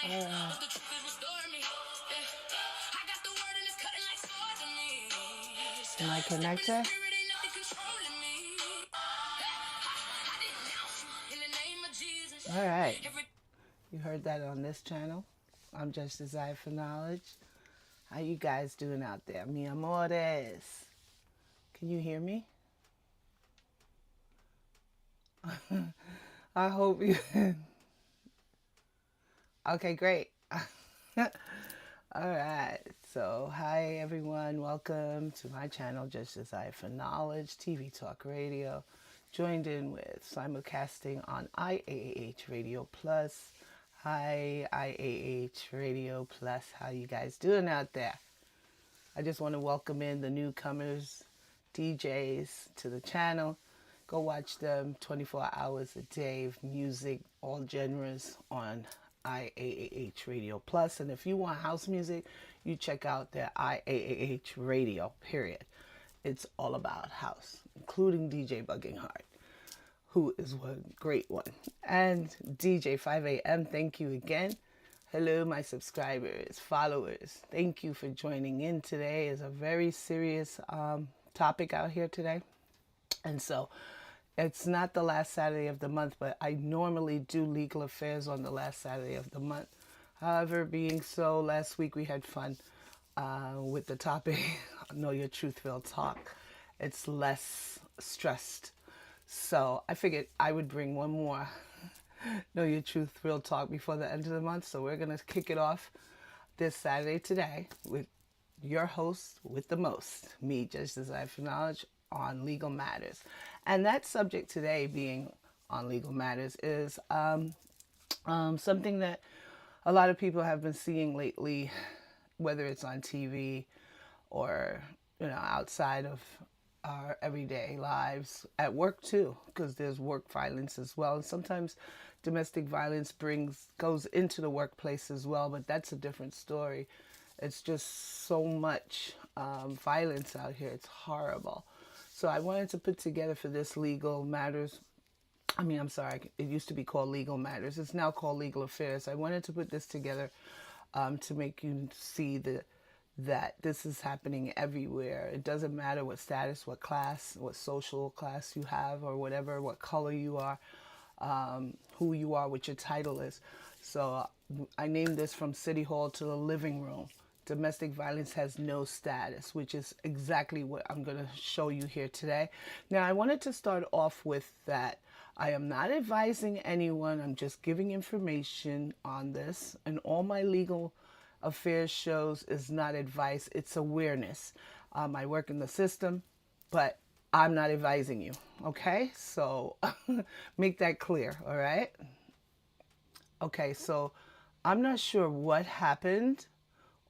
Alright. Am I connected? Alright. You heard that on this channel. I'm Just Desire for Knowledge. How you guys doing out there? Mi amores. Can you hear me? I hope you... Okay, great. Alright. So, hi everyone. Welcome to my channel, Just Desire for Knowledge, TV Talk Radio. Joined in with simulcasting on IAAH Radio Plus. Hi, IAH Radio Plus. How you guys doing out there? I just want to welcome in the newcomers, DJs to the channel. Go watch them 24 hours a day of music, all genres on IAAH Radio Plus. And if you want house music, you check out their IAAH Radio, period. It's all about house, including DJ Bugging Heart, who is one great one. And DJ 5am, thank you again. Hello, my subscribers, followers. Thank you for joining in today. It's a very serious topic out here today. And so it's not the last Saturday of the month, but I normally do legal affairs on the last Saturday of the month. However, being so, last week we had fun with the topic, Know Your Truth, Real Talk. It's less stressed. So I figured I would bring one more Know Your Truth, Real Talk before the end of the month. So we're going to kick it off this Saturday today with your host with the most, me, Just Desire for Knowledge, on legal matters. And that subject today being on legal matters is something that a lot of people have been seeing lately, whether it's on TV or, outside of our everyday lives, at work too, because there's work violence as well. And sometimes domestic violence goes into the workplace as well, but that's a different story. It's just so much violence out here. It's horrible. So I wanted to put together for this legal matters. It used to be called legal matters. It's now called legal affairs. I wanted to put this together to make you see that this is happening everywhere. It doesn't matter what status, what class, what social class you have, or whatever, what color you are, who you are, what your title is. So I named this From City Hall to the Living Room. Domestic violence has no status, which is exactly what I'm going to show you here today. Now, I wanted to start off with that. I am not advising anyone. I'm just giving information on this. And all my legal affairs shows is not advice. It's awareness. I work in the system, but I'm not advising you. Okay? So make that clear. All right? Okay, so I'm not sure what happened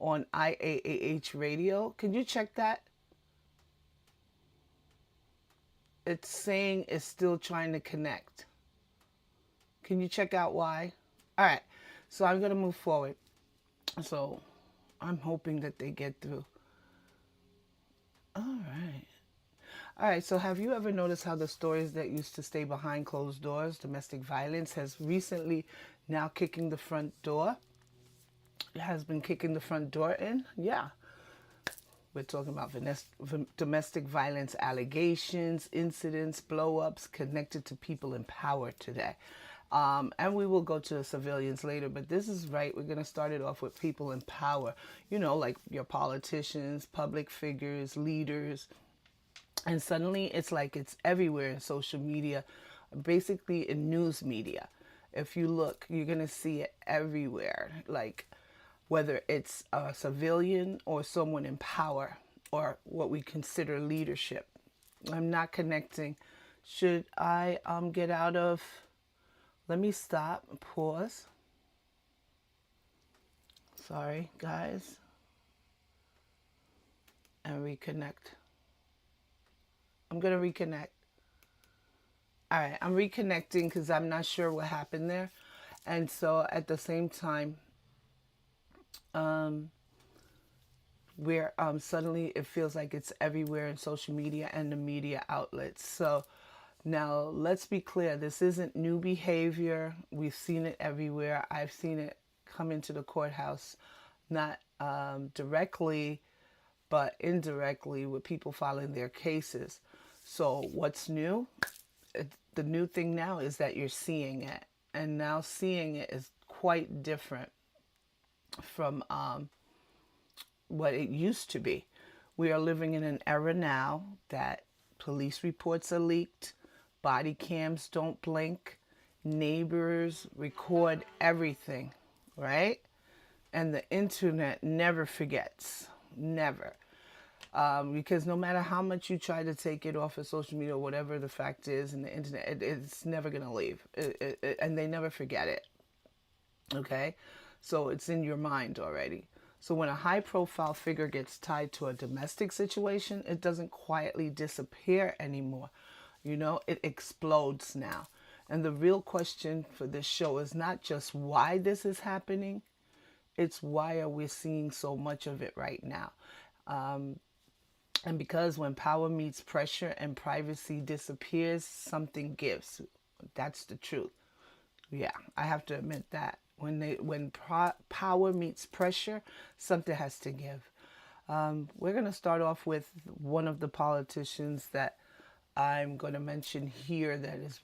on IAAH radio. Can you check that? It's saying it's still trying to connect. Can you check out why? All right, so I'm going to move forward. So I'm hoping that they get through. All right. All right, so have you ever noticed how the stories that used to stay behind closed doors, domestic violence, has recently now kicking the front door? It has been kicking the front door in? Yeah. We're talking about domestic violence allegations, incidents, blow-ups connected to people in power today. And we will go to the civilians later, but this is right. We're going to start it off with people in power, like your politicians, public figures, leaders. And suddenly it's like it's everywhere in social media, basically in news media. If you look, you're going to see it everywhere, like whether it's a civilian or someone in power or what we consider leadership. I'm not connecting. Should I get out of... Let me stop, pause. Sorry, guys. And reconnect. I'm going to reconnect. All right, I'm reconnecting because I'm not sure what happened there. And so at the same time, where suddenly it feels like it's everywhere in social media and the media outlets. So now let's be clear, this isn't new behavior. We've seen it everywhere. I've seen it come into the courthouse, not directly, but indirectly with people filing their cases. So what's new? The new thing now is that you're seeing it. And now seeing it is quite different from what it used to be. We are living in an era now that police reports are leaked, body cams don't blink, neighbors record everything, right? And the internet never forgets, never. Because no matter how much you try to take it off of social media or whatever the fact is, and the internet, it's never going to leave. And they never forget it. Okay? So it's in your mind already. So when a high profile figure gets tied to a domestic situation, it doesn't quietly disappear anymore. You know, it explodes now. And the real question for this show is not just why this is happening, it's why are we seeing so much of it right now. And because when power meets pressure and privacy disappears, something gives. That's the truth. Yeah, I have to admit that. When power meets pressure, something has to give. We're going to start off with one of the politicians that I'm going to mention here that is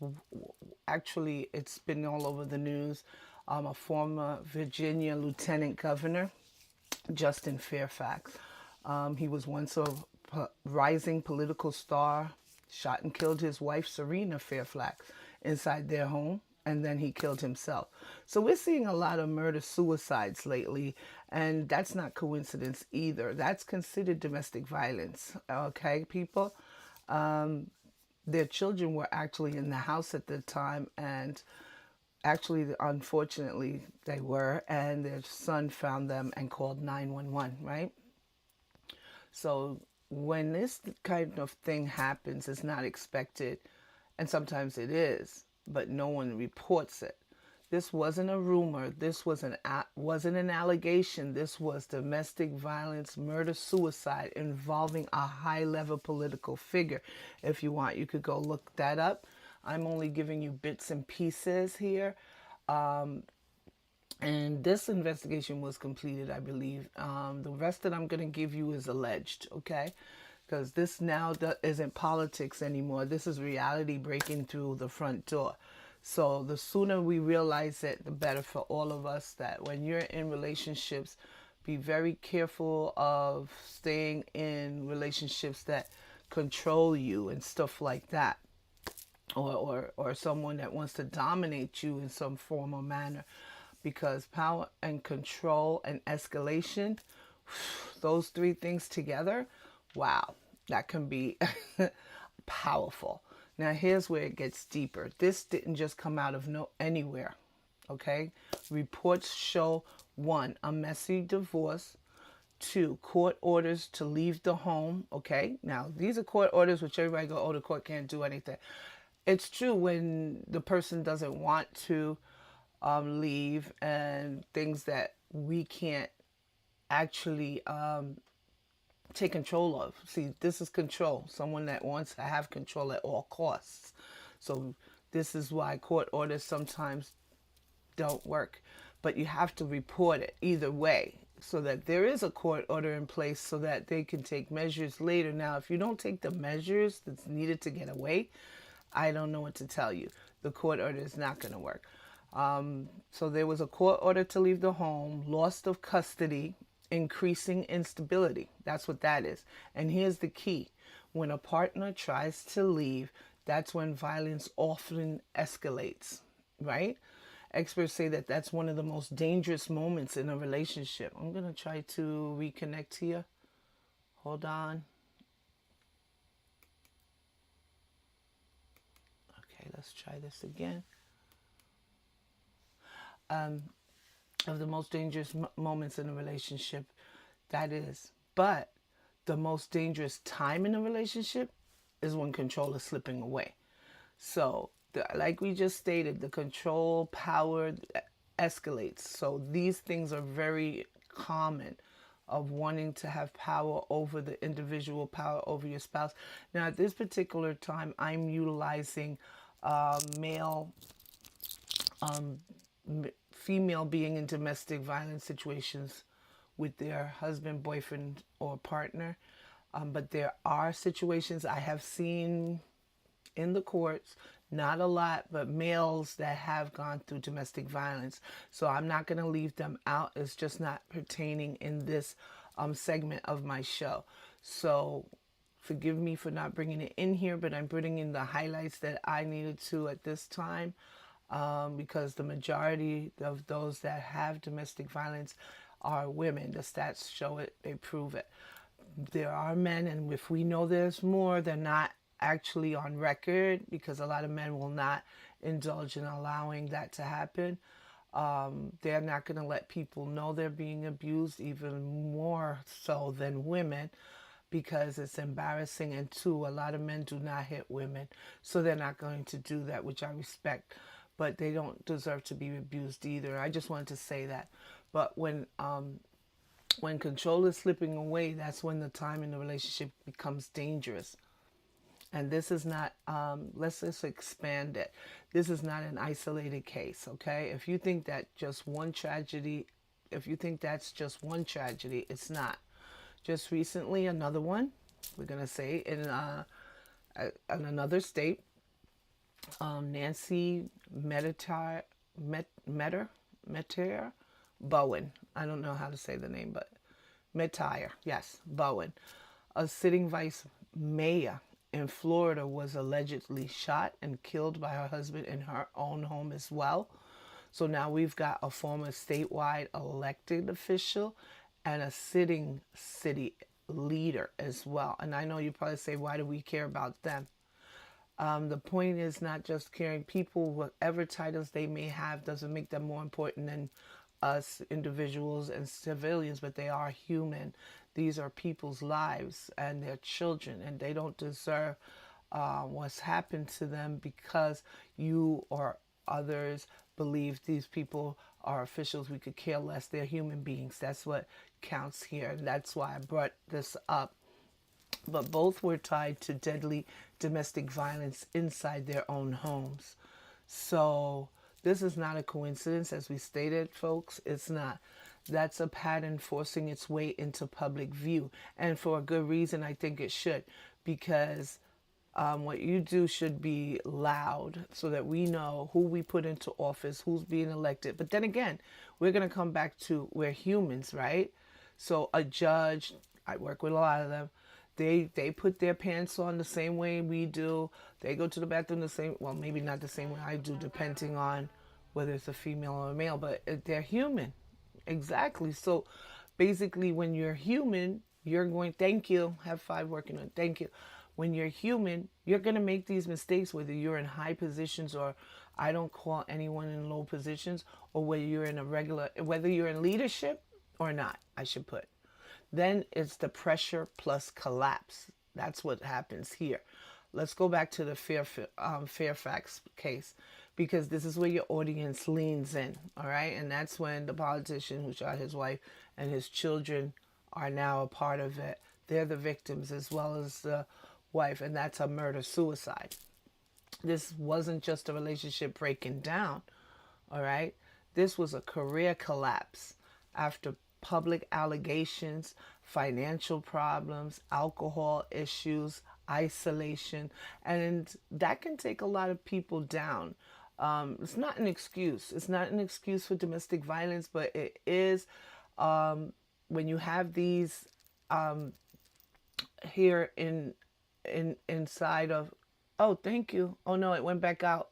actually, it's been all over the news. A former Virginia lieutenant governor, Justin Fairfax. He was once a rising political star, shot and killed his wife, Serena Fairfax, inside their home, and then he killed himself. So we're seeing a lot of murder-suicides lately, and that's not coincidence either. That's considered domestic violence, okay, people? Their children were actually in the house at the time, and actually, unfortunately, they were, and their son found them and called 911, right? So when this kind of thing happens, it's not expected, and sometimes it is, but no one reports it. This wasn't a rumor. This wasn't an allegation. This was domestic violence, murder, suicide involving a high-level political figure. If you want, you could go look that up. I'm only giving you bits and pieces here. And this investigation was completed, I believe. The rest that I'm going to give you is alleged, okay? Because this now isn't politics anymore. This is reality breaking through the front door. So the sooner we realize it, the better for all of us, that when you're in relationships, be very careful of staying in relationships that control you and stuff like that. Or someone that wants to dominate you in some form or manner. Because power and control and escalation, those three things together, wow, that can be powerful. Now here's where it gets deeper. This didn't just come out of anywhere, okay? Reports show 1, a messy divorce. 2, court orders to leave the home, okay? Now these are court orders which everybody go, oh, the court can't do anything. It's true when the person doesn't want to leave, and things that we can't actually take control of. See, this is control. Someone that wants to have control at all costs. So this is why court orders sometimes don't work. But you have to report it either way, so that there is a court order in place so that they can take measures later. Now, if you don't take the measures that's needed to get away, I don't know what to tell you. The court order is not going to work. So there was a court order to leave the home, loss of custody, increasing instability. That's what that is. And here's the key. When a partner tries to leave, that's when violence often escalates, right? Experts say that that's one of the most dangerous moments in a relationship. I'm going to try to reconnect here. Hold on. Okay, let's try this again. Of the most dangerous moments in a relationship, that is. But the most dangerous time in a relationship is when control is slipping away. So, like we just stated, the control power escalates. So these things are very common, of wanting to have power over the individual, power over your spouse. Now, at this particular time, I'm utilizing male female being in domestic violence situations with their husband, boyfriend, or partner. But there are situations I have seen in the courts, not a lot, but males that have gone through domestic violence. So I'm not going to leave them out. It's just not pertaining in this segment of my show. So forgive me for not bringing it in here, but I'm bringing in the highlights that I needed to at this time, because the majority of those that have domestic violence are women. The stats show it, they prove it. There are men, and if we know there's more, they're not actually on record, because a lot of men will not indulge in allowing that to happen. They're not going to let people know they're being abused, even more so than women, because it's embarrassing. And two, a lot of men do not hit women, so they're not going to do that, which I respect, but they don't deserve to be abused either. I just wanted to say that. But when control is slipping away, that's when the time in the relationship becomes dangerous. And this is not, let's just expand it. This is not an isolated case, okay? If you think that just one tragedy, if you think that's just one tragedy, it's not. Just recently, another one, we're going to say, in another state, Nancy Metter Bowen. I don't know how to say the name, but Mettire, yes, Bowen. A sitting vice mayor in Florida was allegedly shot and killed by her husband in her own home as well. So now we've got a former statewide elected official and a sitting city leader as well. And I know you probably say, why do we care about them? The point is not just caring. People, whatever titles they may have, doesn't make them more important than us individuals and civilians, but they are human. These are people's lives and their children, and they don't deserve what's happened to them because you or others believe these people are officials. We could care less. They're human beings. That's what counts here. And that's why I brought this up. But both were tied to deadly domestic violence inside their own homes. So this is not a coincidence, as we stated, folks. It's not. That's a pattern forcing its way into public view. And for a good reason, I think it should. Because what you do should be loud so that we know who we put into office, who's being elected. But then again, we're going to come back to we're humans, right? So a judge, I work with a lot of them, they put their pants on the same way we do. They go to the bathroom the same, well, maybe not the same way I do, depending on whether it's a female or a male, but they're human. Exactly. So basically, when you're human, you're going, thank you, have 5 working on, thank you. When you're human, you're going to make these mistakes, whether you're in high positions or I don't call anyone in low positions, or whether you're in whether you're in leadership or not, I should put. Then it's the pressure plus collapse. That's what happens here. Let's go back to the Fairfax case, because this is where your audience leans in, all right? And that's when the politician who shot his wife and his children are now a part of it. They're the victims as well as the wife, and that's a murder-suicide. This wasn't just a relationship breaking down, all right? This was a career collapse after public allegations, financial problems, alcohol issues, isolation, and that can take a lot of people down. It's not an excuse. It's not an excuse for domestic violence, but it is when you have these here inside of, oh, thank you. Oh no, it went back out.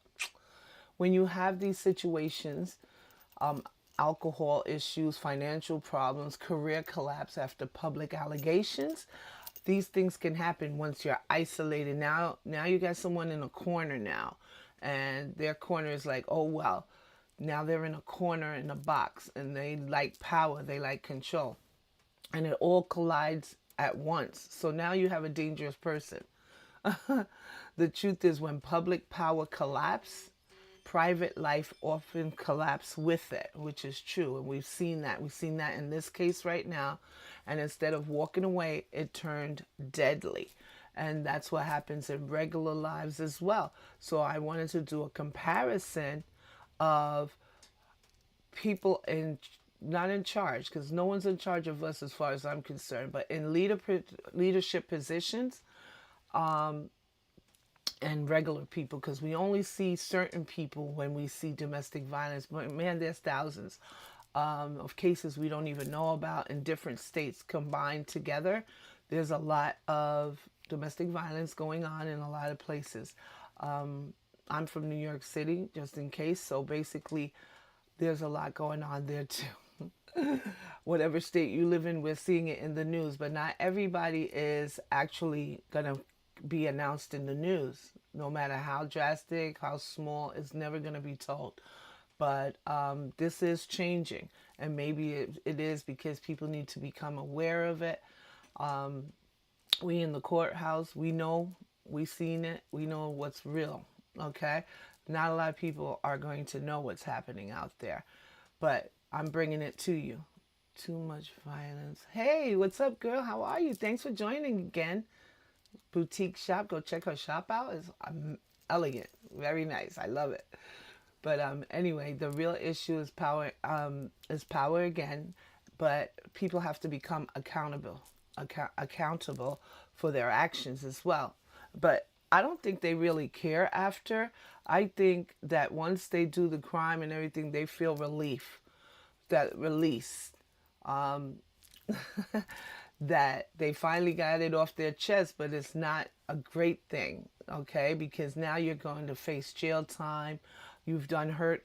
When you have these situations, alcohol issues, financial problems, career collapse after public allegations, these things can happen once you're isolated. Now you got someone in a corner now, and their corner is like, oh, well, now they're in a corner in a box, and they like power, they like control, and it all collides at once. So now you have a dangerous person. The truth is, when public power collapses, private life often collapse with it, which is true. And we've seen that. We've seen that in this case right now. And instead of walking away, it turned deadly. And that's what happens in regular lives as well. So I wanted to do a comparison of people in, not in charge, because no one's in charge of us as far as I'm concerned, but in leadership positions, and regular people, because we only see certain people when we see domestic violence. But man, there's thousands of cases we don't even know about in different states combined together. There's a lot of domestic violence going on in a lot of places. I'm from New York City, just in case. So basically, there's a lot going on there too. Whatever state you live in, we're seeing it in the news, but not everybody is actually going to be announced in the news. No matter how drastic, how small, it's never going to be told. But this is changing, and maybe it is because people need to become aware of it. We in the courthouse, we know, we seen it, we know what's real, okay? Not a lot of people are going to know what's happening out there, but I'm bringing it to you. Too much violence. Hey, what's up, girl? How are you? Thanks for joining again. Boutique shop. Go check her shop out. It's elegant. Very nice. I love it. But anyway, the real issue is power. Is power again, but people have to become accountable for their actions as well. But I don't think they really care after. I think that once they do the crime and everything, they feel relief, that release. That they finally got it off their chest, but it's not a great thing, okay? Because now you're going to face jail time. You've done hurt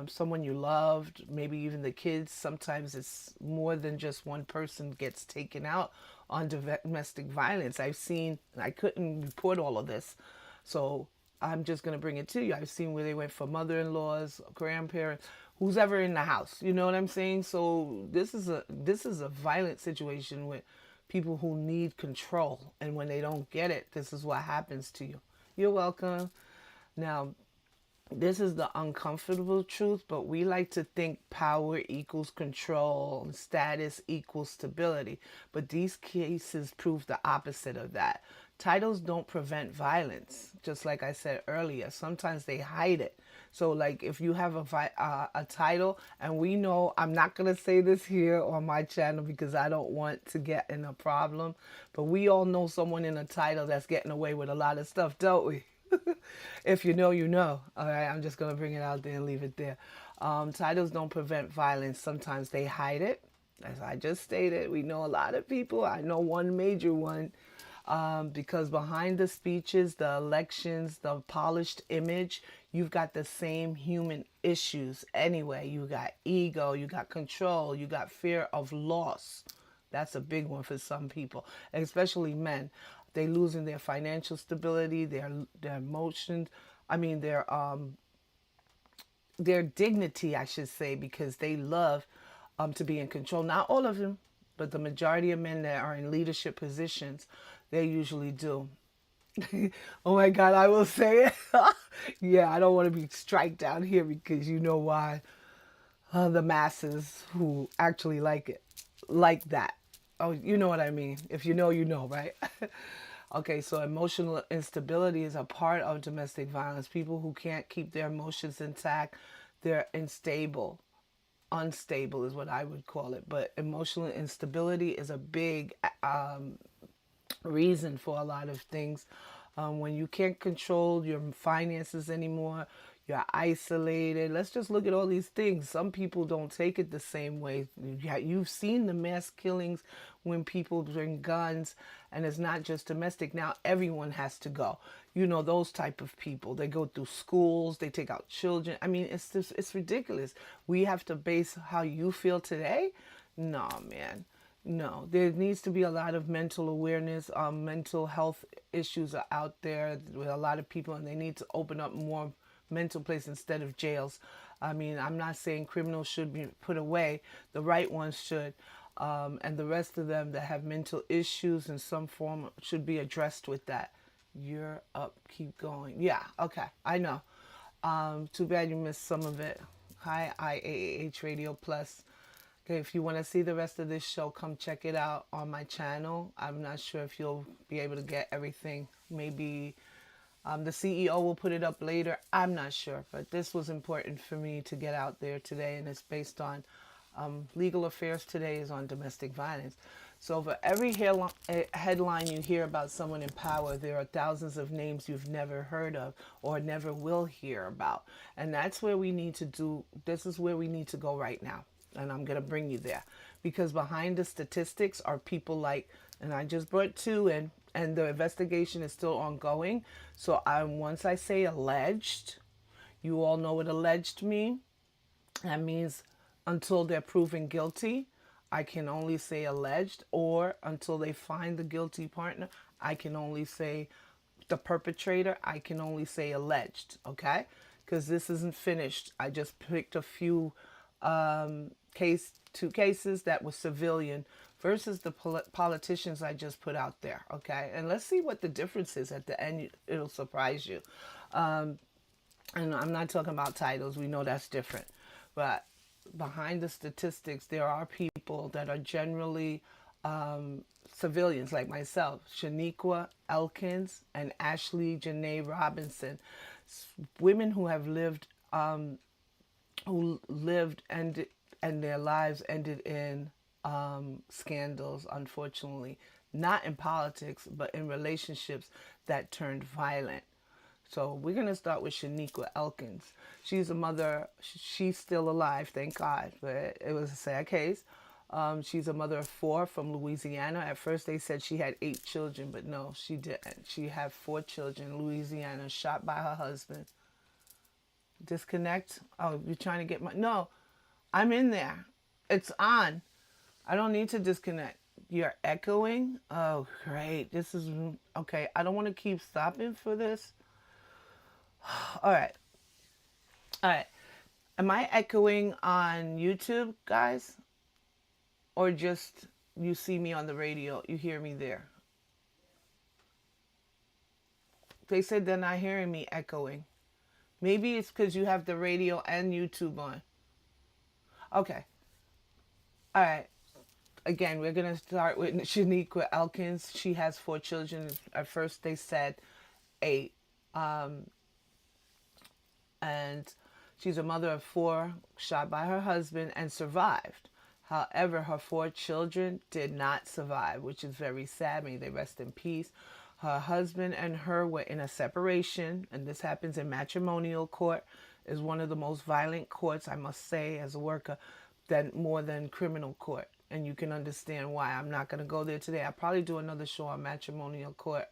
someone you loved, maybe even the kids. Sometimes it's more than just one person gets taken out on domestic violence. I've seen, and I couldn't report all of this, so I'm just going to bring it to you. I've seen where they went for mother-in-laws, grandparents, who's ever in the house. You know what I'm saying? So this is a violent situation with people who need control, and when they don't get it, this is what happens to you. You're welcome. Now, this is the uncomfortable truth, but we like to think power equals control and status equals stability. But these cases prove the opposite of that. Titles don't prevent violence, just like I said earlier. Sometimes they hide it. So like if you have a title, and we know, I'm not going to say this here on my channel because I don't want to get in a problem, but we all know someone in a title that's getting away with a lot of stuff, don't we? If you know, you know. All right, I'm just going to bring it out there and leave it there. Titles don't prevent violence. Sometimes they hide it. As I just stated, we know a lot of people. I know one major one. Because behind the speeches, the elections, the polished image, you've got the same human issues anyway. You got ego, you got control, you got fear of loss. That's a big one for some people, especially men. They losing their financial stability, their emotions. I mean, their dignity, I should say, because they love to be in control. Not all of them, but the majority of men that are in leadership positions, they usually do. Oh my God, I will say it. Yeah, I don't want to be striked down here because you know why. The masses who actually like it, like that. Oh, you know what I mean. If you know, you know, right? Okay, so emotional instability is a part of domestic violence. People who can't keep their emotions intact, they're unstable is what I would call it. But emotional instability is a big reason for a lot of things. When you can't control your finances anymore, you're isolated. Let's just look at all these things. Some people don't take it the same way. You've seen the mass killings when people bring guns, and it's not just domestic. Now everyone has to go. You know, those type of people. They go through schools. They take out children. I mean, it's ridiculous. We have to base how you feel today? No, man. No, there needs to be a lot of mental awareness. Mental health issues are out there with a lot of people, and they need to open up more mental places instead of jails. I mean, I'm not saying criminals should be put away. The right ones should. And the rest of them that have mental issues in some form should be addressed with that. You're up. Keep going. Yeah, okay. I know. Too bad you missed some of it. Hi, IAAH Radio Plus. Okay, if you want to see the rest of this show, come check it out on my channel. I'm not sure if you'll be able to get everything. Maybe The CEO will put it up later. I'm not sure, but this was important for me to get out there today, and it's based on legal affairs today is on domestic violence. So for every headline you hear about someone in power, there are thousands of names you've never heard of or never will hear about. And that's where we need to do, this is where we need to go right now. And I'm going to bring you there. Because behind the statistics are people like, and I just brought two in, and the investigation is still ongoing. So once I say alleged, you all know what alleged means. That means until they're proven guilty, I can only say alleged, or until they find the guilty partner, I can only say the perpetrator, I can only say alleged, okay? Because this isn't finished. I just picked a few two cases that were civilian versus the politicians I just put out there, okay? And let's see what the difference is at the end. It'll surprise you. And I'm not talking about titles. We know that's different. But behind the statistics, there are people that are generally civilians like myself, Shaniqua Elkins and Ashley Janae Robinson, women who have lived and their lives ended in scandals, unfortunately, not in politics, but in relationships that turned violent. So we're going to start with Shaniqua Elkins. She's a mother. She's still alive, thank God, but it was a sad case. She's a mother of 4 from Louisiana. At first they said she had 8 children, but no, she didn't. She had 4 children in Louisiana, shot by her husband. Disconnect? Oh, you're trying to get my... No, I'm in there. It's on. I don't need to disconnect. You're echoing? Oh, great. This is... Okay, I don't want to keep stopping for this. All right. All right. Am I echoing on YouTube, guys? Or just you see me on the radio, you hear me there? They said they're not hearing me echoing. Maybe it's because you have the radio and YouTube on. Okay. All right. Again, we're going to start with Shaniqua Elkins. She has 4 children. At first they said 8. And she's a mother of 4, shot by her husband, and survived. However, her 4 children did not survive, which is very sad. May they rest in peace. Her husband and her were in a separation, and this happens in matrimonial court. Is one of the most violent courts, I must say, as a worker, more than criminal court. And you can understand why. I'm not going to go there today. I'll probably do another show on matrimonial court.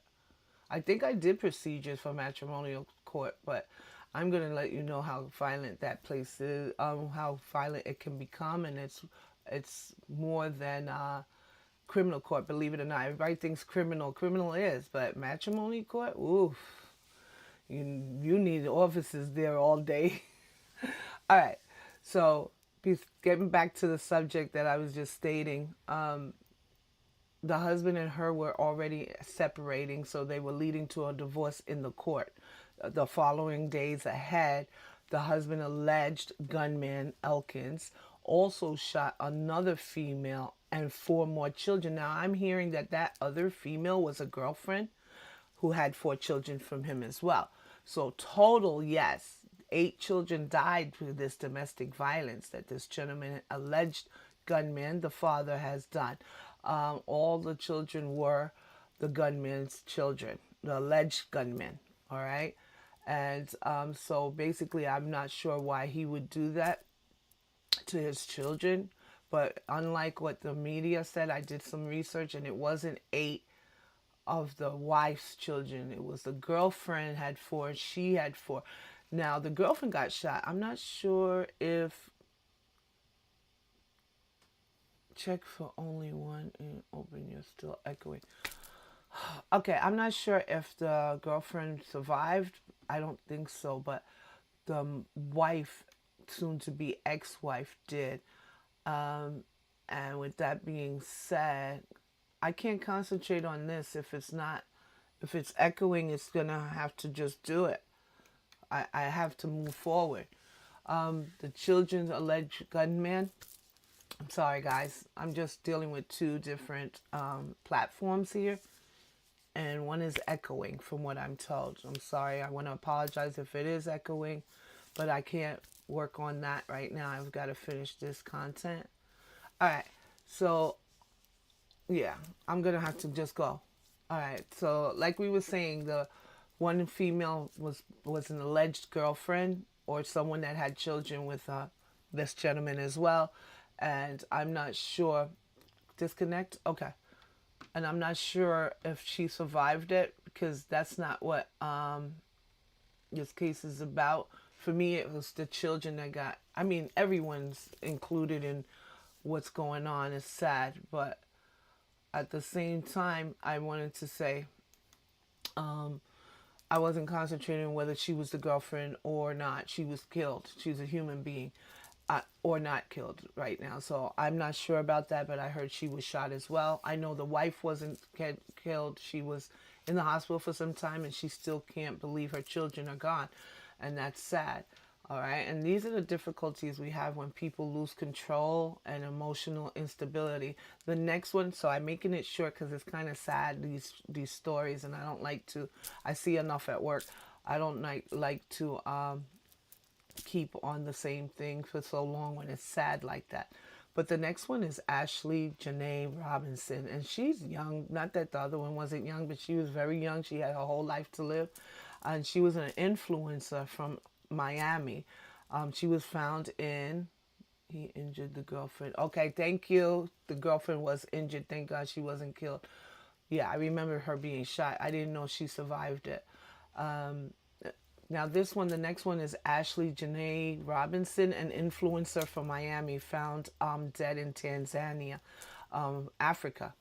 I think I did procedures for matrimonial court, but I'm going to let you know how violent that place is, how violent it can become, and it's more than criminal court, believe it or not. Everybody thinks criminal is, but matrimony court, oof, you need officers there all day. All right, so getting back to the subject that I was just stating, the husband and her were already separating, so they were leading to a divorce in the court. The following days ahead, the husband, alleged gunman Elkins, also shot another female and 4 more children. Now, I'm hearing that other female was a girlfriend who had 4 children from him as well. So total, yes, 8 children died through this domestic violence that this gentleman, alleged gunman, the father, has done. All the children were the gunman's children, the alleged gunman, all right? And so basically, I'm not sure why he would do that to his children. But unlike what the media said, I did some research, and it wasn't 8 of the wife's children. It was the girlfriend had 4, she had 4. Now, the girlfriend got shot. I'm not sure if... Check for only one and open. You're still echoing. Okay, I'm not sure if the girlfriend survived. I don't think so, but the wife, soon to be ex-wife, did. And with that being said, I can't concentrate on this. If it's echoing, it's gonna have to just do it. I have to move forward. The children's alleged gunman. I'm sorry, guys. I'm just dealing with 2 different platforms here. and one is echoing from what I'm told. I'm sorry. I want to apologize if it is echoing, but I can't work on that right now. I've got to finish this content. All right. So, yeah, I'm going to have to just go. All right. So, like we were saying, the one female was an alleged girlfriend or someone that had children with this gentleman as well. And I'm not sure. Disconnect? Okay. And I'm not sure if she survived it because that's not what this case is about. For me, it was the children that got. I mean, everyone's included in what's going on. It's sad, but at the same time, I wanted to say I wasn't concentrating on whether she was the girlfriend or not. She was killed. She's a human being. Or not killed right now. So I'm not sure about that, but I heard she was shot as well. I know the wife wasn't killed. She was in the hospital for some time, and she still can't believe her children are gone. And that's sad. All right. And these are the difficulties we have when people lose control and emotional instability. The next one, so I'm making it short because it's kind of sad, these stories, and I don't like to, I see enough at work. I don't like to keep on the same thing for so long when it's sad like that. But the next one is Ashley Janae Robinson, and she's young. Not that the other one wasn't young, but she was very young. She had her whole life to live, and she was an influencer from Miami. She was found in. He injured the girlfriend. Okay, thank you. The girlfriend was injured. Thank God she wasn't killed. Yeah, I remember her being shot. I didn't know she survived it. Now this one, the next one is Ashley Janae Robinson, an influencer from Miami, found dead in Tanzania, Africa,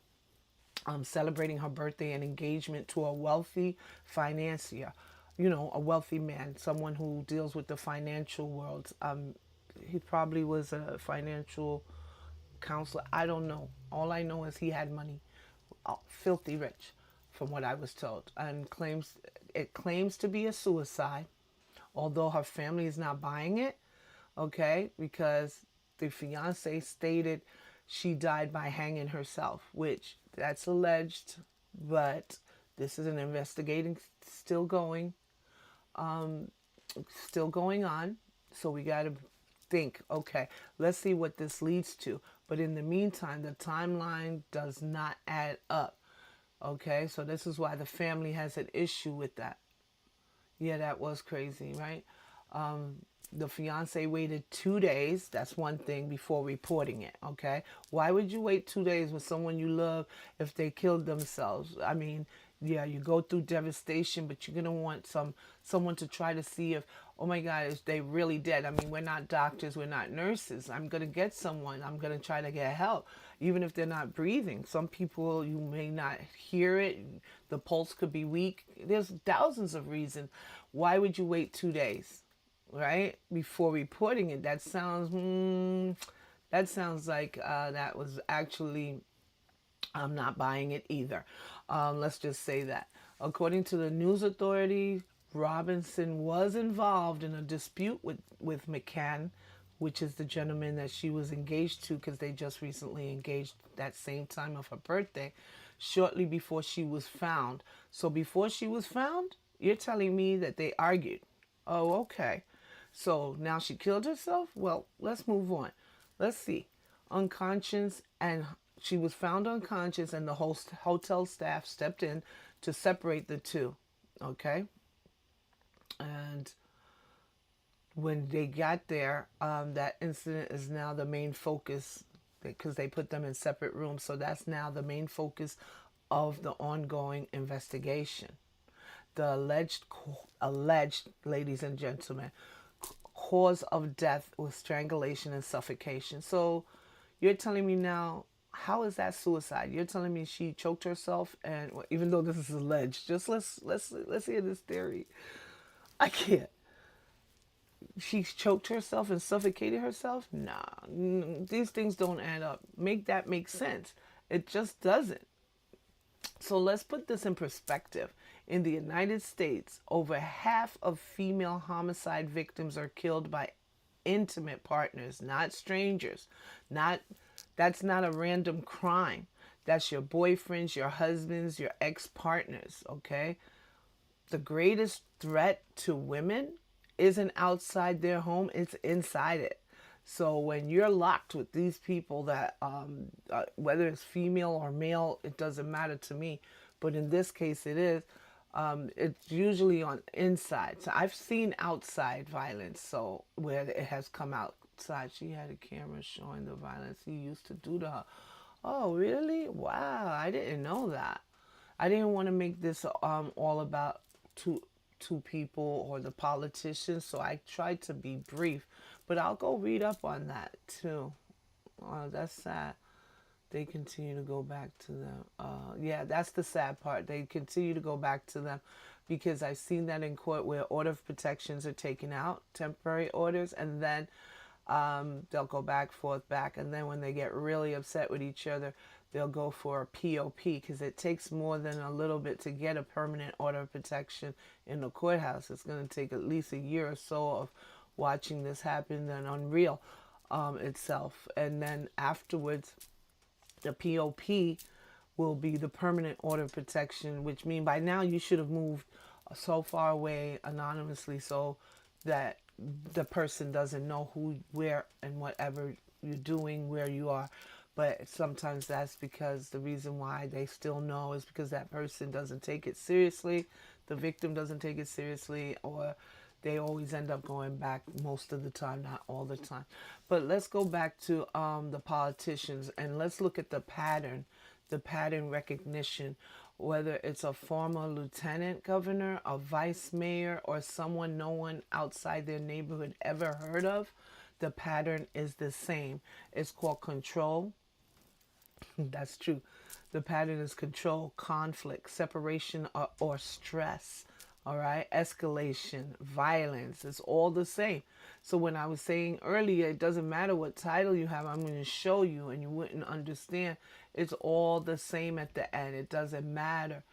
celebrating her birthday and engagement to a wealthy financier, a wealthy man, someone who deals with the financial world. He probably was a financial counselor. I don't know. All I know is he had money, filthy rich, from what I was told, and claims to be a suicide, although her family is not buying it, okay, because the fiance stated she died by hanging herself, which that's alleged, but this is an investigating still going on. So we got to think, okay, let's see what this leads to. But in the meantime, the timeline does not add up. Okay, so this is why the family has an issue with that. Yeah, that was crazy, right? The fiance waited 2 days. That's one thing before reporting it. Okay, why would you wait 2 days with someone you love if they killed themselves? I mean, yeah, you go through devastation, but you're gonna want someone to try to see if, oh my God, is they really dead? I mean, we're not doctors, we're not nurses. I'm gonna get someone. I'm gonna try to get help, even if they're not breathing. Some people, you may not hear it. The pulse could be weak. There's thousands of reasons. Why would you wait 2 days, right, before reporting it? That sounds like that was actually. I'm not buying it either. Let's just say that. According to the news authority, Robinson was involved in a dispute with McCann, which is the gentleman that she was engaged to, because they just recently engaged that same time of her birthday, shortly before she was found. So before she was found, you're telling me that they argued. Oh, okay. So now she killed herself? Well, let's move on. Let's see. Unconscious, and she was found unconscious, and the hotel staff stepped in to separate the two. Okay? And when they got there, that incident is now the main focus, because they put them in separate rooms. So that's now the main focus of the ongoing investigation. The alleged, ladies and gentlemen, cause of death was strangulation and suffocation. So you're telling me now, how is that suicide? You're telling me she choked herself, and well, even though this is alleged, just let's hear this theory. I can't. She choked herself and suffocated herself? Nah, these things don't add up. Make that make sense. It just doesn't. So let's put this in perspective. In the United States, over half of female homicide victims are killed by intimate partners, not strangers. That's not a random crime. That's your boyfriends, your husbands, your ex-partners, okay? The greatest threat to women isn't outside their home, it's inside it. So when you're locked with these people that, whether it's female or male, it doesn't matter to me. But in this case, it is. It's usually on inside. So I've seen outside violence. So where it has come outside, she had a camera showing the violence he used to do to her. Oh, really? Wow, I didn't know that. I didn't want to make this all about two two people or the politicians, so I tried to be brief. But I'll go read up on that too. That's sad. They continue to go back to them. Yeah, that's the sad part. They continue to go back to them because I've seen that in court where order of protections are taken out, temporary orders, and then they'll go back, forth, back, and then when they get really upset with each other, they'll go for a POP because it takes more than a little bit to get a permanent order of protection in the courthouse. It's going to take at least a year or so of watching this happen, then unreal itself. And then afterwards, the POP will be the permanent order of protection, which means by now you should have moved so far away anonymously so that the person doesn't know who, where, and whatever you're doing, where you are. But sometimes that's because the reason why they still know is because that person doesn't take it seriously, the victim doesn't take it seriously, or they always end up going back most of the time, not all the time. But let's go back to the politicians and let's look at the pattern recognition, whether it's a former lieutenant governor, a vice mayor, or someone no one outside their neighborhood ever heard of. The pattern is the same. It's called control. That's true. The pattern is control, conflict, separation, or stress. All right. Escalation, violence. It's all the same. So when I was saying earlier, it doesn't matter what title you have. I'm going to show you and you wouldn't understand. It's all the same at the end. It doesn't matter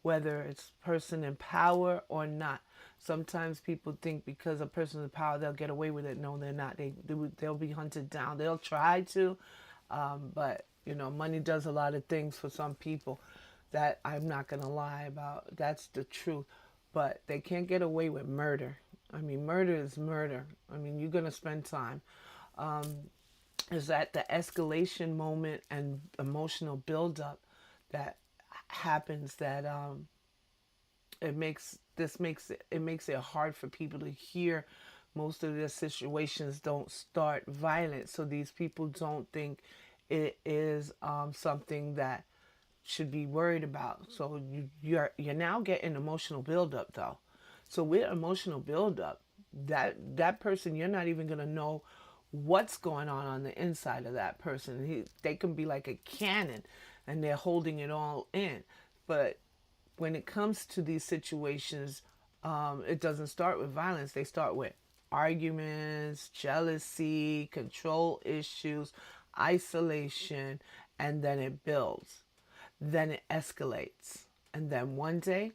whether it's person in power or not. Sometimes people think because a person in power, they'll get away with it. No, they're not. They'll be hunted down. They'll try to, but you know, money does a lot of things for some people. That I'm not going to lie about. That's the truth. But they can't get away with murder. I mean, murder is murder. I mean, you're going to spend time. Is that the escalation moment and emotional buildup that happens that it makes it hard for people to hear. Most of their situations don't start violent, so these people don't think it is something that should be worried about. So you're now getting emotional buildup though. So with emotional buildup, that person, you're not even gonna know what's going on the inside of that person. They can be like a cannon, and they're holding it all in. But when it comes to these situations, it doesn't start with violence. They start with arguments, jealousy, control issues, isolation, and then it builds. Then it escalates. And then one day,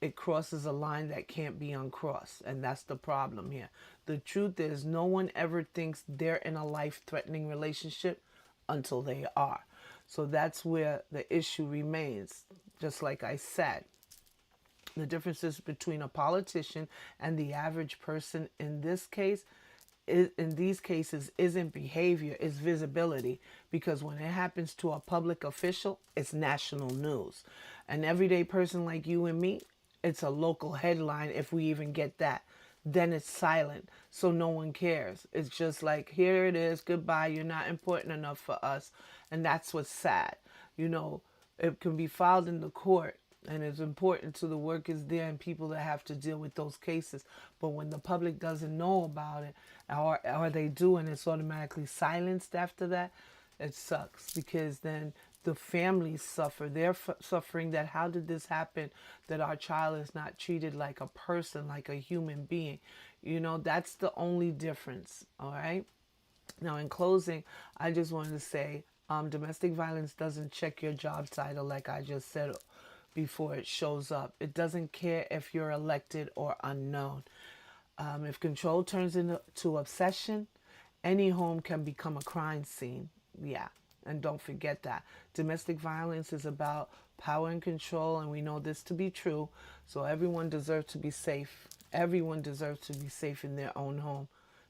it crosses a line that can't be uncrossed. And that's the problem here. The truth is, no one ever thinks they're in a life-threatening relationship until they are. So that's where the issue remains. Just like I said, the differences between a politician and the average person in this case, in these cases, isn't behavior, it's visibility. Because when it happens to a public official, it's national news. An everyday person like you and me, it's a local headline if we even get that. Then it's silent, so no one cares. It's just like, here it is, goodbye, you're not important enough for us. And that's what's sad. You know, it can be filed in the court, and it's important to the workers there and people that have to deal with those cases. But when the public doesn't know about it, or they do and it's automatically silenced after that, it sucks, because then the families suffer. They're suffering that, how did this happen, that our child is not treated like a person, like a human being. You know, that's the only difference. All right. Now, in closing, I just wanted to say domestic violence doesn't check your job title, like I just said before it shows up. It doesn't care if you're elected or unknown. If control turns into obsession, any home can become a crime scene. Yeah. And don't forget that. Domestic violence is about power and control, and we know this to be true. So everyone deserves to be safe. Everyone deserves to be safe in their own home.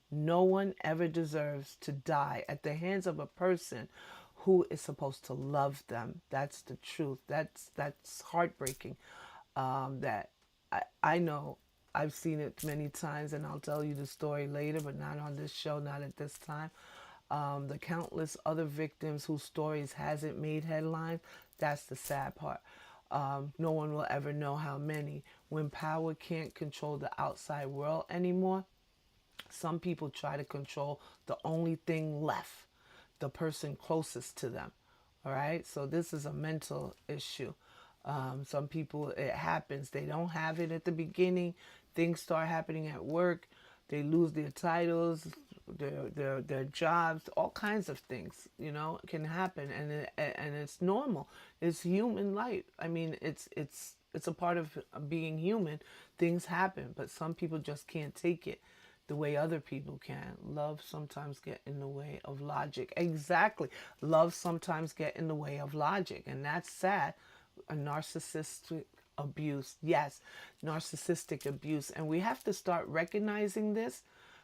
No one ever deserves to die at the hands of a person who is supposed to love them. That's the truth. That's heartbreaking. That I know I've seen it many times, and I'll tell you the story later, but not on this show, not at this time. The countless other victims whose stories hasn't made headlines, that's the sad part. No one will ever know how many. When power can't control the outside world anymore, some people try to control the only thing left, the person closest to them. All right, so this is a mental issue. Some people, it happens. They don't have it at the beginning. Things start happening at work. They lose their titles, their jobs, all kinds of things. Can happen, and it's normal. It's human life. I mean, it's a part of being human. Things happen, but some people just can't take it the way other people can. Love sometimes get in the way of logic. Exactly. Love sometimes get in the way of logic, and that's sad. A narcissistic abuse. Yes, narcissistic abuse. And we have to start recognizing this,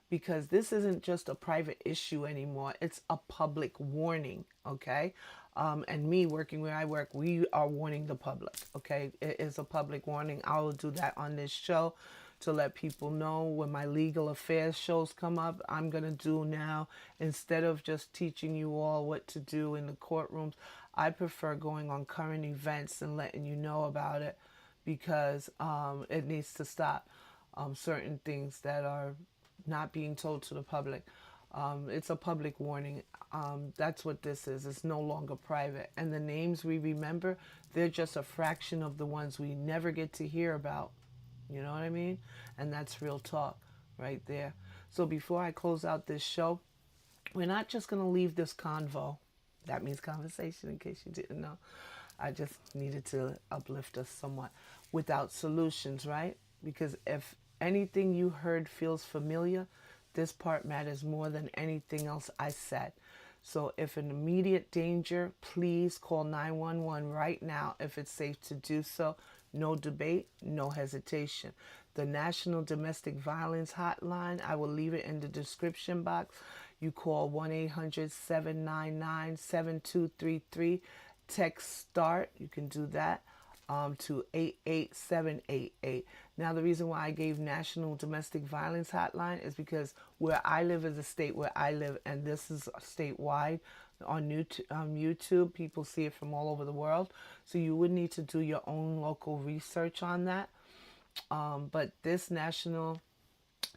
because this isn't just a private issue anymore. It's a public warning, okay? And me working where I work, we are warning the public, okay? It is a public warning. I will do that on this show to let people know when my legal affairs shows come up. I'm going to do now, instead of just teaching you all what to do in the courtrooms, I prefer going on current events and letting you know about it, because it needs to stop. Certain things that are not being told to the public. It's a public warning. That's what this is. It's no longer private. And the names we remember, they're just a fraction of the ones we never get to hear about. You know what I mean? And that's real talk right there. So before I close out this show, we're not just going to leave this convo. That means conversation, in case you didn't know. I just needed to uplift us somewhat, without solutions, right? Because if anything you heard feels familiar, this part matters more than anything else I said. So if in immediate danger, please call 911 right now if it's safe to do so. No debate, no hesitation. The National Domestic Violence Hotline, I will leave it in the description box. You call 1-800-799-7233. Text START, you can do that, to 88788. Now, the reason why I gave National Domestic Violence Hotline is because where I live is a state where I live, and this is statewide. On YouTube, people see it from all over the world, so you would need to do your own local research on that. But this National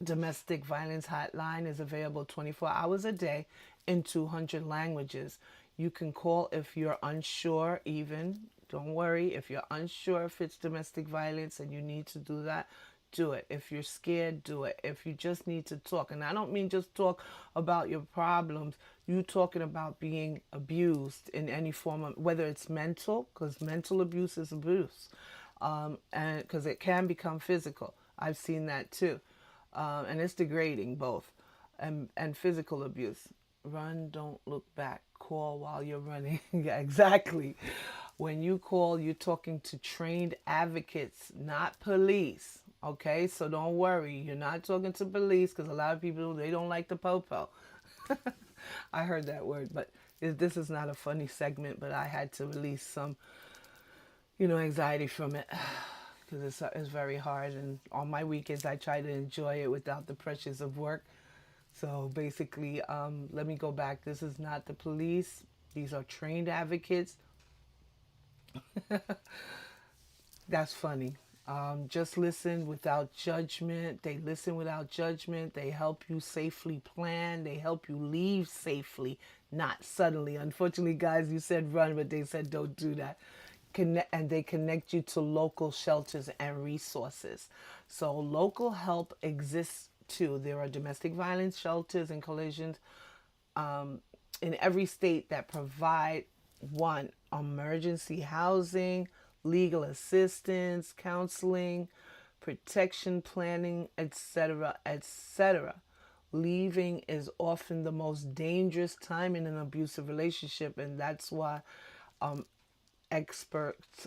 Domestic Violence Hotline is available 24 hours a day in 200 languages. You can call if you're unsure even. Don't worry. If you're unsure if it's domestic violence and you need to do that, do it. If you're scared, do it. If you just need to talk, and I don't mean just talk about your problems, you talking about being abused in any form of, whether it's mental, because mental abuse is abuse, and because it can become physical. I've seen that too, and it's degrading both, and physical abuse. Run, don't look back. Call while you're running. Yeah, exactly. When you call, you're talking to trained advocates, not police. Okay, so don't worry. You're not talking to police, because a lot of people, they don't like the po-po. I heard that word, but this is not a funny segment, but I had to release some, anxiety from it, because it's very hard. And on my weekends, I try to enjoy it without the pressures of work. So basically, let me go back. This is not the police. These are trained advocates. That's funny. Just listen without judgment. They listen without judgment. They help you safely plan. They help you leave safely, not suddenly. Unfortunately, guys, you said run, but they said don't do that. And they connect you to local shelters and resources. So local help exists too. There are domestic violence shelters and collisions in every state that provide one, emergency housing, legal assistance, counseling, protection planning, etc., etc. Leaving is often the most dangerous time in an abusive relationship, and that's why experts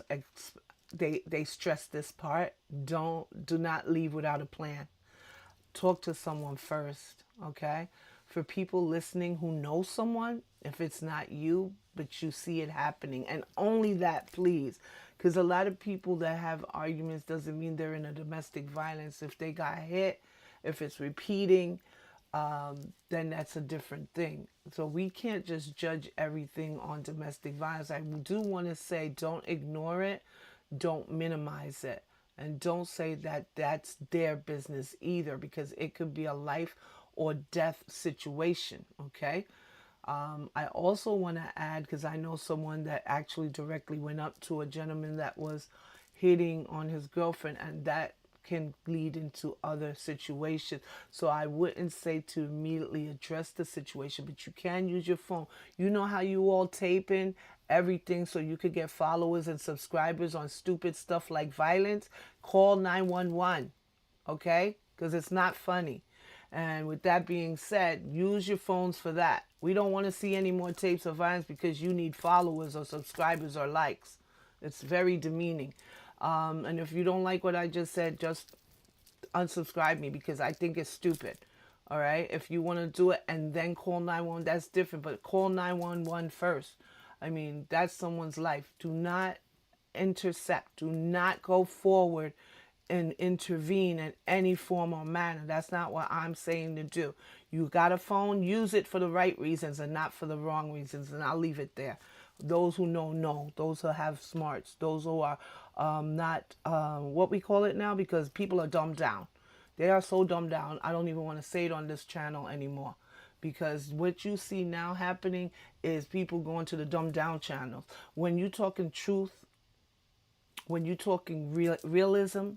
they stress this part. Do not leave without a plan. Talk to someone first, okay? For people listening who know someone, if it's not you, but you see it happening, and only that, please. Because a lot of people that have arguments doesn't mean they're in a domestic violence. If they got hit, if it's repeating, then that's a different thing. So we can't just judge everything on domestic violence. I do want to say, don't ignore it, don't minimize it, and don't say that that's their business either, because it could be a life or death situation, okay? I also want to add, because I know someone that actually directly went up to a gentleman that was hitting on his girlfriend, and that can lead into other situations. So I wouldn't say to immediately address the situation, but you can use your phone. You know how you all taping everything so you could get followers and subscribers on stupid stuff like violence? Call 911, okay? Because it's not funny. And with that being said, use your phones for that. We don't want to see any more tapes of violence because you need followers or subscribers or likes. It's very demeaning. And if you don't like what I just said, just unsubscribe me, because I think it's stupid. All right? If you want to do it and then call 911, that's different. But call 911 first. I mean, that's someone's life. Do not intercept. Do not go forward and intervene in any form or manner. That's not what I'm saying to do. You got a phone, use it for the right reasons and not for the wrong reasons, and I'll leave it there. Those who know. Those who have smarts. Those who are not what we call it now, because people are dumbed down. They are so dumbed down, I don't even want to say it on this channel anymore. Because what you see now happening is people going to the dumbed down channels. When you're talking truth, when you're talking realism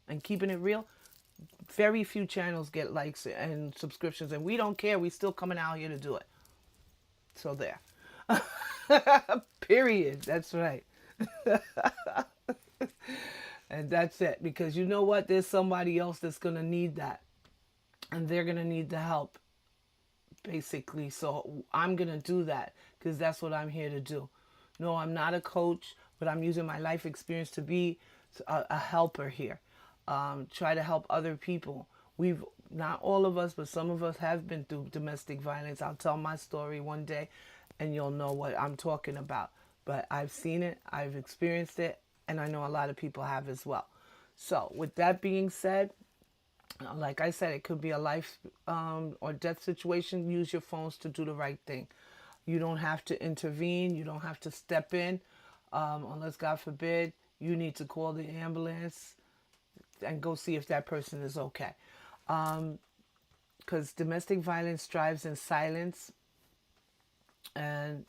and keeping it real, very few channels get likes and subscriptions, and we don't care. We still coming out here to do it. So there. Period. That's right. And that's it. Because you know what? There's somebody else that's going to need that. And they're going to need the help, basically. So I'm going to do that because that's what I'm here to do. No, I'm not a coach, but I'm using my life experience to be a helper here. Try to help other people. Not all of us, but some of us have been through domestic violence. I'll tell my story one day and you'll know what I'm talking about. But I've seen it, I've experienced it, and I know a lot of people have as well. So with that being said, like I said, it could be a life or death situation. Use your phones to do the right thing. You don't have to intervene. You don't have to step in unless, God forbid, you need to call the ambulance and go see if that person is okay. Because domestic violence thrives in silence, and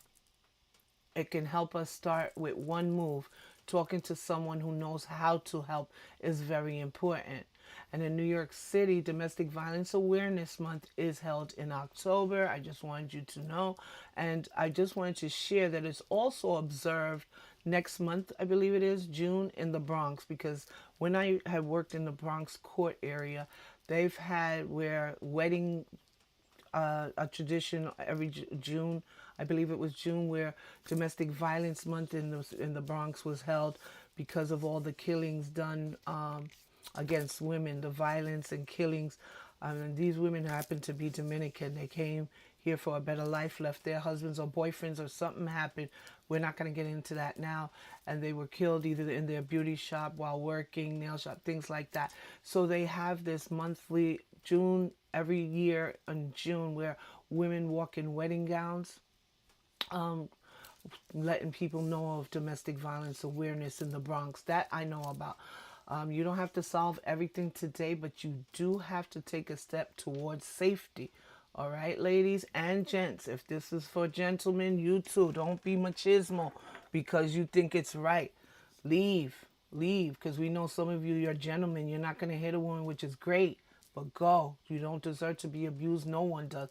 it can help us start with one move. Talking to someone who knows how to help is very important. And in New York City, Domestic Violence Awareness Month is held in October. I just wanted you to know. And I just wanted to share that it's also observed next month, I believe it is, June, in the Bronx. Because when I have worked in the Bronx court area, they've had where wedding, a tradition every June, I believe it was June, where Domestic Violence Month in the Bronx was held because of all the killings done against women, the violence and killings. And these women happen to be Dominican. They came here for a better life, left their husbands or boyfriends, or something happened. We're not going to get into that now. And they were killed either in their beauty shop while working, nail shop, things like that. So they have this monthly June, every year in June, where women walk in wedding gowns, letting people know of domestic violence awareness in the Bronx. That I know about. You don't have to solve everything today, but you do have to take a step towards safety. All right, ladies and gents, if this is for gentlemen, you too. Don't be machismo because you think it's right. Leave, because we know some of you, you're gentlemen. You're not going to hit a woman, which is great, but go. You don't deserve to be abused. No one does,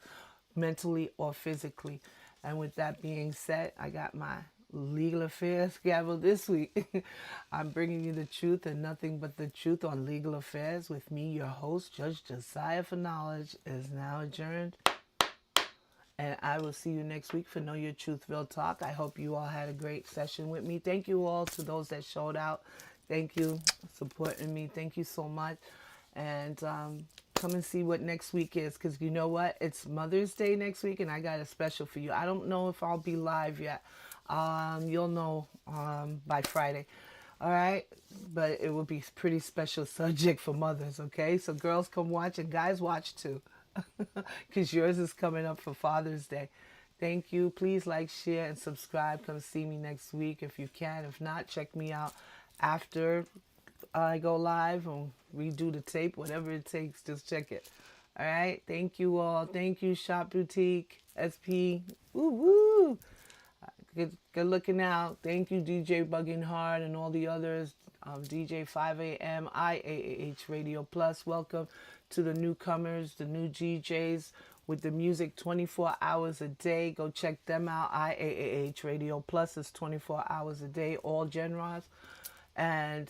mentally or physically. And with that being said, I got my Legal Affairs Gavel this week. I'm bringing you the truth and nothing but the truth on legal affairs with me, your host, Judge Josiah for Knowledge, is now adjourned. And I will see you next week for Know Your Truth Real Talk. I hope you all had a great session with me. Thank you all to those that showed out. Thank you supporting me. Thank you so much. And come and see what next week is, because you know what? It's Mother's Day next week, and I got a special for you. I don't know if I'll be live yet. You'll know by Friday. All right, but it will be a pretty special subject for mothers, okay? So girls come watch and guys watch too, because yours is coming up for Father's Day. Thank you. Please like, share, and subscribe. Come see me next week if you can. If not, check me out after I go live and redo the tape, whatever it takes. Just check it. All right. Thank you all. Thank you, Shop Boutique, SP. Woo woo. Good looking out. Thank you, DJ Bugging Hard and all the others. DJ 5am, IAAH Radio Plus. Welcome to the newcomers, the new DJs with the music 24 hours a day. Go check them out. IAAH Radio Plus is 24 hours a day, all genres. And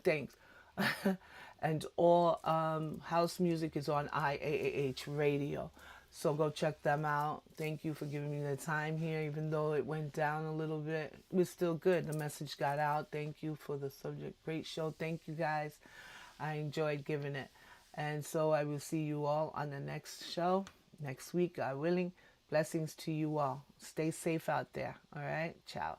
thanks. And all house music is on IAAH Radio. So go check them out. Thank you for giving me the time here. Even though it went down a little bit, it was still good. The message got out. Thank you for the subject. Great show. Thank you, guys. I enjoyed giving it. And so I will see you all on the next show next week, God willing. Blessings to you all. Stay safe out there. All right. Ciao.